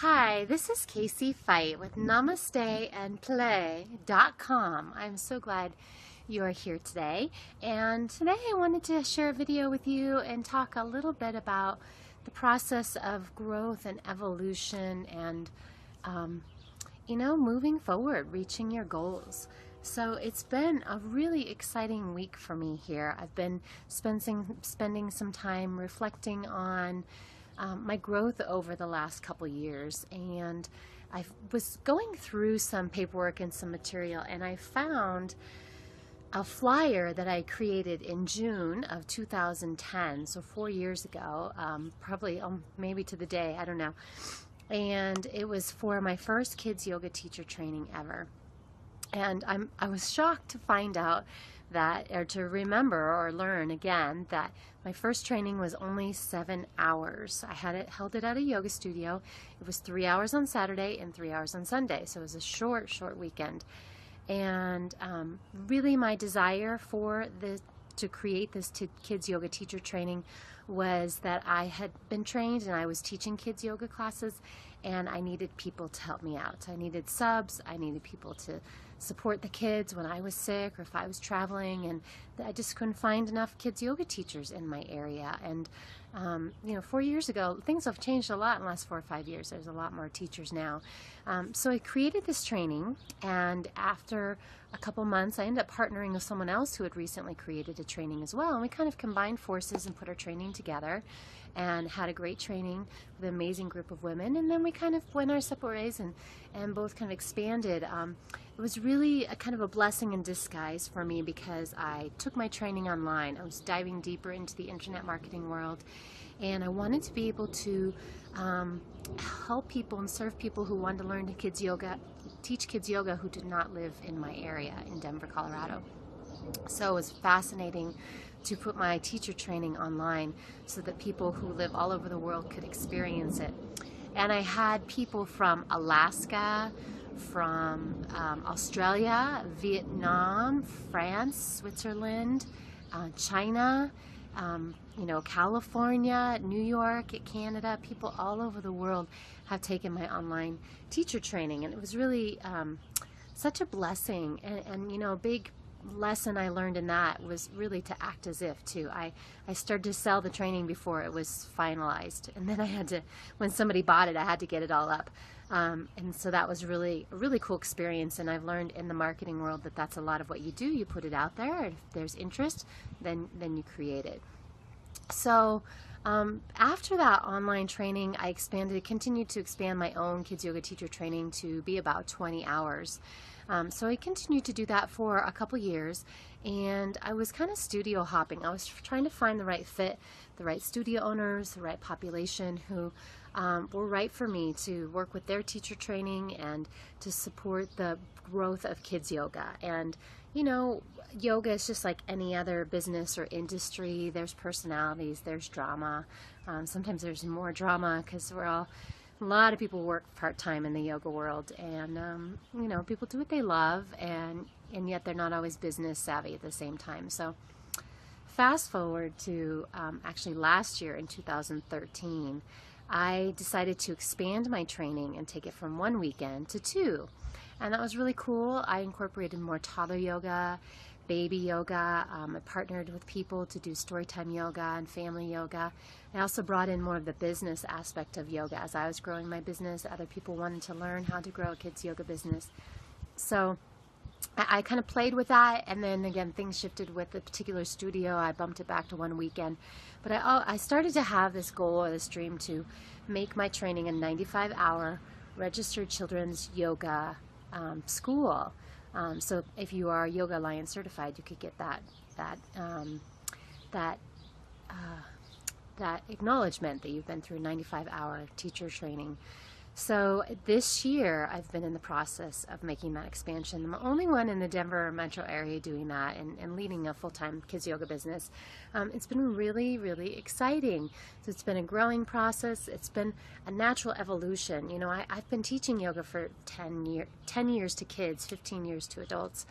Hi, this is Casey Feicht with namasteandplay.com. I'm so glad you are here today. And today I wanted to share a video with you and talk a little bit about the process of growth and evolution and, moving forward, reaching your goals. So it's been a really exciting week for me here. I've been spending some time reflecting on my growth over the last couple years, and I was going through some paperwork and some material, and I found a flyer that I created in June of 2010, so 4 years ago, probably maybe to the day, I don't know. And it was for my first kids yoga teacher training ever. And I was shocked to find out that, or to remember or learn again, that my first training was only 7 hours. I held it at a yoga studio. It was 3 hours on Saturday and 3 hours on Sunday, so it was a short weekend. And really my desire to create this kids yoga teacher training was that I had been trained and I was teaching kids yoga classes, and I needed people to help me out. I needed subs, I needed people to support the kids when I was sick or if I was traveling, and I just couldn't find enough kids yoga teachers in my area. And 4 years ago, things have changed a lot in the last 4 or 5 years. There's a lot more teachers now. So I created this training, and after a couple months I ended up partnering with someone else who had recently created a training as well, and we kind of combined forces and put our training together and had a great training with an amazing group of women. And then we kind of went our separate ways and both kind of expanded. It was really a kind of a blessing in disguise for me, because I took my training online. I was diving deeper into the internet marketing world, and I wanted to be able to help people and serve people who wanted to learn teach kids yoga who did not live in my area in Denver, Colorado. So it was fascinating to put my teacher training online so that people who live all over the world could experience it. And I had people from Alaska, from Australia, Vietnam, France, Switzerland, China, California, New York, Canada. People all over the world have taken my online teacher training, and it was really such a blessing. And a big lesson I learned in that was really to act as if too. I started to sell the training before it was finalized, and then I had to, when somebody bought it, I had to get it all up. And so that was really a really cool experience, and I've learned in the marketing world that that's a lot of what you do. You put it out there, and if there's interest, then you create it. So after that online training, I continued to expand my own kids yoga teacher training to be about 20 hours. So I continued to do that for a couple years, and I was kind of studio hopping. I was trying to find the right fit, the right studio owners, the right population who were right for me to work with their teacher training and to support the growth of kids yoga. And yoga is just like any other business or industry. There's personalities, there's drama. Sometimes there's more drama because a lot of people work part-time in the yoga world, and people do what they love, and yet they're not always business savvy at the same time. So fast forward to actually last year in 2013, I decided to expand my training and take it from 1 weekend to 2. And that was really cool. I incorporated more toddler yoga, baby yoga. I partnered with people to do storytime yoga and family yoga. I also brought in more of the business aspect of yoga. As I was growing my business, other people wanted to learn how to grow a kids yoga business. So I kind of played with that, and then again things shifted with the particular studio. I bumped it back to 1 weekend. But I started to have this goal or this dream to make my training a 95-hour registered children's yoga school. So if you are Yoga Alliance certified, you could get that acknowledgement that you've been through a 95-hour teacher training. So this year I've been in the process of making that expansion. I'm the only one in the Denver metro area doing that and leading a full-time kids yoga business. It's been really, really exciting. So it's been a growing process. It's been a natural evolution. I've been teaching yoga for 10 years to kids, 15 years to adults.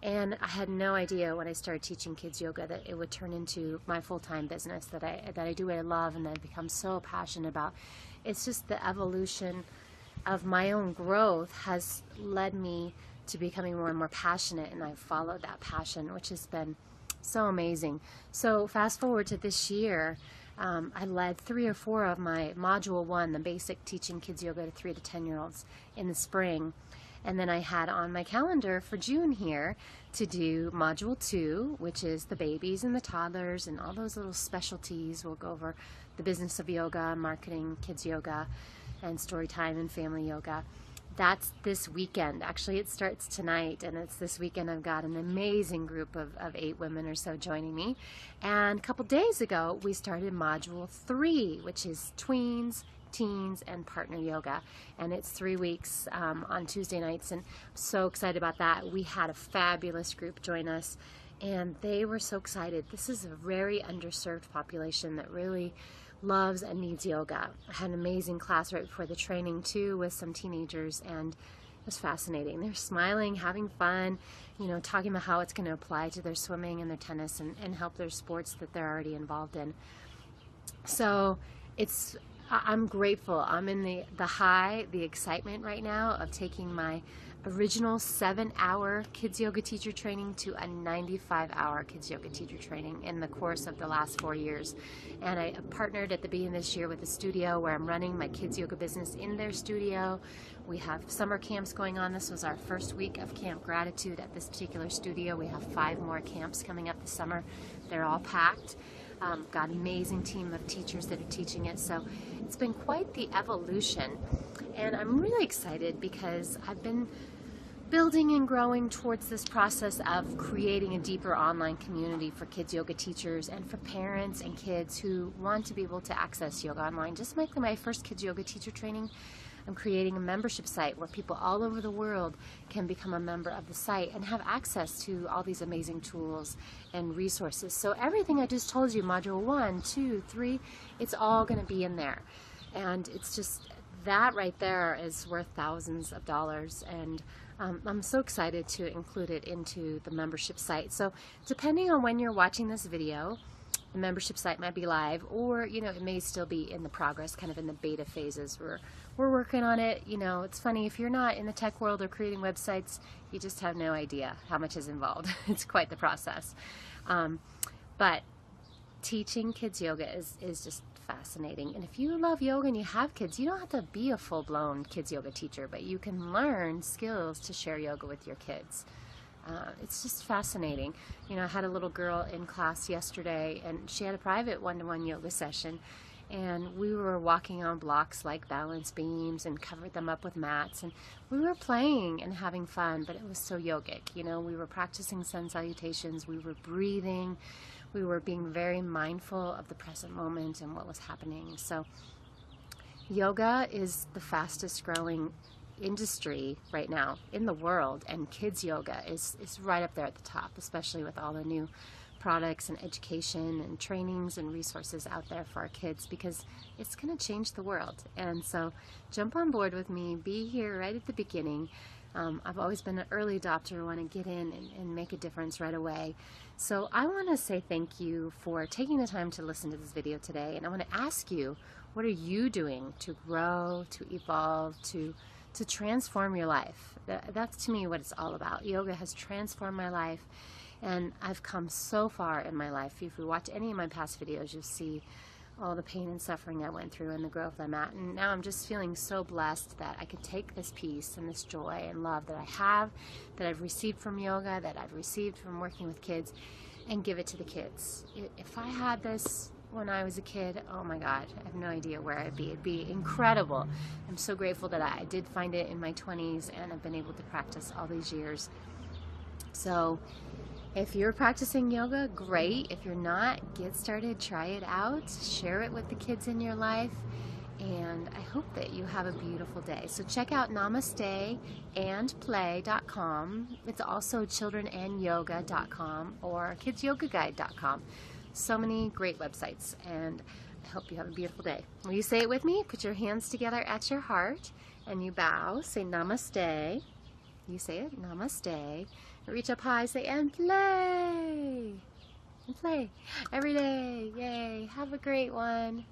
And I had no idea when I started teaching kids yoga that it would turn into my full-time business, that I do what I love and that I've become so passionate about. It's just the evolution of my own growth has led me to becoming more and more passionate, and I've followed that passion, which has been so amazing. So fast forward to this year, I led 3 or 4 of my Module 1, the basic teaching kids yoga to 3 to 10-year-olds in the spring. And then I had on my calendar for June here to do Module 2, which is the babies and the toddlers and all those little specialties. We'll go over the business of yoga, marketing kids yoga, and story time and family yoga. That's this weekend. Actually, it starts tonight, and it's this weekend. I've got an amazing group of 8 women or so joining me. And a couple days ago, we started Module 3, which is tweens, teens, and partner yoga. And it's 3 weeks on Tuesday nights, and I'm so excited about that. We had a fabulous group join us, and they were so excited. This is a very underserved population that really loves and needs yoga. I had an amazing class right before the training too with some teenagers, and it was fascinating. They're smiling, having fun, you know, talking about how it's going to apply to their swimming and their tennis and help their sports that they're already involved in. So I'm grateful. I'm in the excitement right now of taking my original 7-hour kids yoga teacher training to a 95-hour kids yoga teacher training in the course of the last 4 years. And I partnered at the beginning of this year with a studio where I'm running my kids yoga business in their studio. We have summer camps going on. This was our first week of Camp Gratitude at this particular studio. We have 5 more camps coming up this summer. They're all packed. Got an amazing team of teachers that are teaching it. So it's been quite the evolution. And I'm really excited because I've been building and growing towards this process of creating a deeper online community for kids yoga teachers and for parents and kids who want to be able to access yoga online. Just like my first kids yoga teacher training, I'm creating a membership site where people all over the world can become a member of the site and have access to all these amazing tools and resources. So everything I just told you, Module 1, 2, 3, it's all going to be in there. And it's just, that right there is worth thousands of dollars, and I'm so excited to include it into the membership site. So depending on when you're watching this video, the membership site might be live, or you know, it may still be in the progress, kind of in the beta phases. We're working on it. You know, it's funny, if you're not in the tech world or creating websites, you just have no idea how much is involved. It's quite the process. But teaching kids yoga is just fascinating. And if you love yoga and you have kids, you don't have to be a full-blown kids yoga teacher, but you can learn skills to share yoga with your kids. It's just fascinating. You know, I had a little girl in class yesterday, and she had a private one-to-one yoga session, and we were walking on blocks like balance beams and covered them up with mats, and we were playing and having fun, but it was so yogic. You know, we were practicing sun salutations, we were breathing, we were being very mindful of the present moment and what was happening. So yoga is the fastest growing industry right now in the world, and kids yoga is right up there at the top, especially with all the new products and education and trainings and resources out there for our kids, because it's going to change the world. And so jump on board with me, be here right at the beginning. I've always been an early adopter, want to get in and make a difference right away. So I want to say thank you for taking the time to listen to this video today, and I want to ask you, what are you doing to grow, to evolve, to transform your life? That's to me what it's all about. Yoga has transformed my life, and I've come so far in my life. If you watch any of my past videos, you'll see all the pain and suffering I went through and the growth I'm at. And now I'm just feeling so blessed that I could take this peace and this joy and love that I have, that I've received from yoga, that I've received from working with kids, and give it to the kids. If I had this when I was a kid, oh my God, I have no idea where I'd be. It'd be incredible. I'm so grateful that I did find it in my 20s, and I've been able to practice all these years. So if you're practicing yoga, great. If you're not, get started, try it out, share it with the kids in your life, and I hope that you have a beautiful day. So check out namasteandplay.com. It's also childrenandyoga.com or kidsyogaguide.com. So many great websites, and I hope you have a beautiful day. Will you say it with me? Put your hands together at your heart, and you bow. Say namaste. You say it, namaste. Reach up high, say, and play. And play every day. Yay. Have a great one.